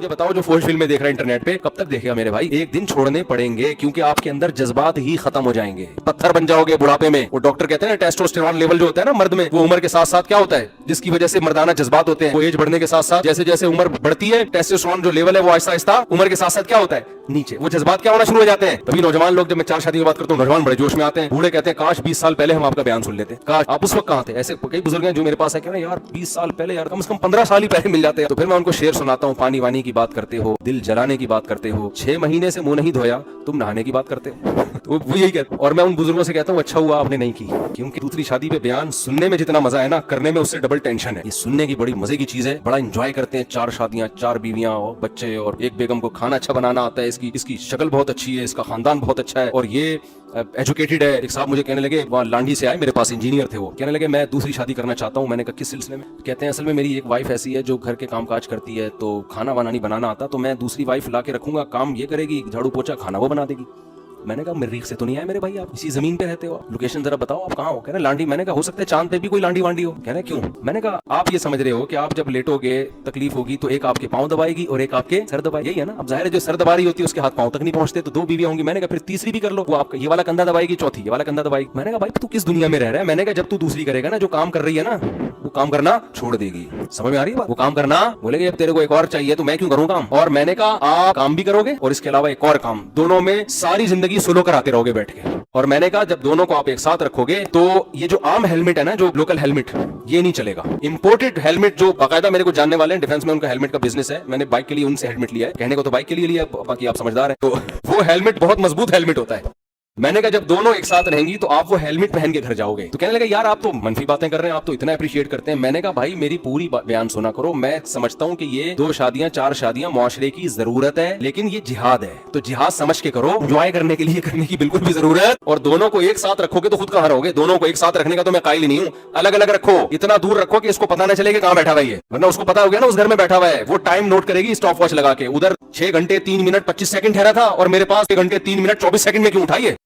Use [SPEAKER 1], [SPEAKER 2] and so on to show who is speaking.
[SPEAKER 1] मुझे बताओ जो फौज फिल्में देख रहा है इंटरनेट पे, कब तक देखेगा मेरे भाई? एक दिन छोड़ने पड़ेंगे, क्योंकि आपके अंदर जज्बात ही खत्म हो जाएंगे, पत्थर बन जाओगे बुढ़ापे में। वो डॉक्टर कहते हैं टेस्टोस्टेरोन लेवल जो होता है ना मर्द में, वो उम्र के साथ साथ क्या होता है, जिसकी वजह से मर्दाना जज्बात होते हैं, वो एज बढ़ने के साथ साथ जैसे जैसे उम्र बढ़ती है, टेस्टोस्टेरोन जो लेवल है वो आहिस्ता आहिस्ता उम्र के साथ साथ क्या होता है, नीचे। वो जज्बात क्या होना शुरू हो जाते हैं। तभी नौजवान लोग, जब मैं 4 शादी की बात करता हूँ, नौजवान बड़े जोश में आते हैं, बूढ़े कहते हैं काश 20 साल पहले हम आपका बयान सुन लेते, काश आप उस वक्त कहाँ थे। ऐसे कई बुजुर्ग हैं जो मेरे पास है, कह रहे हैं यार 20 साल पहले, यार कम से कम 15 साल ही पहले मिल जाते हैं। तो फिर मैं उनको शेर सुनाता हूँ, पानी वानी की बात करते हो, दिल जलाने की बात करते हो, 6 महीने से मुंह नहीं धोया, तुम नहाने की बात करते हो। तो वो यही कहते। और मैं उन बुजुर्गों से कहता हूँ अच्छा हुआ आपने नहीं की, क्योंकि दूसरी शादी पे बयान सुनने में जितना मजा है ना, करने में उससे डबल टेंशन है। ये सुनने की बड़ी मजे की चीज है, बड़ा एंजॉय करते हैं। 4 शादियां, 4 बीवियां और बच्चे, और एक बेगम को खाना अच्छा बनाना आता है, इसकी शक्ल बहुत अच्छी है, इसका खानदान बहुत अच्छा है, और ये एजुकेटेड है। एक साहब मुझे कहने लगे, वहाँ लांडी से आए, मेरे पास इंजीनियर थे, वो कहने लगे मैं दूसरी शादी करना चाहता हूँ। मैंने कहा किस सिलसिले में? कहते हैं असल में मेरी एक वाइफ ऐसी है जो घर के काम काज करती है, तो खाना वाना नहीं बनाना आता, तो मैं दूसरी वाइफ ला के रखूंगा, काम ये करेगी, झाड़ू पोछा खाना वो बना देगी। मैंने कहा मरीख से तो नहीं आए मेरे भाई, आप इसी जमीन पे रहते हो, लोकेशन जरा बताओ आप कहाँ हो? कह रहे लांडी। मैंने कहा हो सकता है चांद पे भी कोई लांडी वांडी हो। कह रहे क्यों? मैंने कहा आप ये समझ रहे हो कि आप जब लेटोगे तकलीफ होगी तो एक आपके पाँव दबाएगी और एक आपके सर दबाएगी, यही है ना? अब जाहिर है जो सर दबा रही होती है उसके हाथ पाँव तक नहीं पहुंचते, तो 2 बीवियां होंगी। मैंने कहा फिर तीसरी भी कर लो, वो आपका ये वाला कंधा दबाएगी, चौथी ये वाला कंधा दबाएगी। मैंने कहा भाई तू किस दुनिया में रह रहा है? मैंने कहा जब तू दूसरी करेगा ना, जो काम कर रही है ना वो काम करना छोड़ देगी। समझ में आ रही है बात? वो काम करना बोलेगी अब तेरे को एक और चाहिए तो मैं क्यों करूँ काम? और मैंने कहा आप काम भी करोगे और इसके अलावा एक और काम, दोनों में सारी जिंदगी सोलो कराते रहोगे बैठ के। और मैंने कहा जब दोनों को आप एक साथ रखोगे तो ये जो आम हेलमेट है ना, जो लोकल हेलमेट, ये नहीं चलेगा। इंपोर्टेड हेलमेट जो बाकायदा मेरे को जानने वाले हैं, डिफेंस में उनका हेलमेट का बिजनेस है, मैंने बाइक के लिए उनसे हेलमेट लिया है। कहने को तो बाइक के लिए लिया, बाकी आप समझदार हैं। तो वो हेलमेट बहुत मजबूत हेलमेट होता है। मैंने कहा जब दोनों एक साथ रहेंगी तो आप वो हेलमेट पहन के घर जाओगे। तो कहने लगा यार आप तो मनफी बातें कर रहे हैं, आप तो इतना अप्रिशिएट करते हैं। मैंने कहा भाई मेरी पूरी बयान सुना करो। मैं समझता हूँ कि ये 2 शादियां 4 शादियां मुआशरे की जरूरत है, लेकिन ये जिहाद है, तो जिहाद समझ के करो, एंजॉय करने के लिए करने की बिल्कुल भी जरूरत। और दोनों को एक साथ रखोगे तो खुद कहाँ रहोगे? दोनों को एक साथ रखने का तो मैं कायल ही नहीं हूँ। अलग अलग रखो, इतना दूर रखो कि इसको पता न चले कहाँ बैठा हुआ है, वरना उसको पता हो गया ना उस घर में बैठा हुआ है, वो टाइम नोट करेगी स्टॉप वॉच लगा के। उधर 6 घंटे 3 मिनट 25 सेकंड ठहरा था और मेरे पास 1 घंटे 3 मिनट 24 सेकंड में क्यों उठाइए?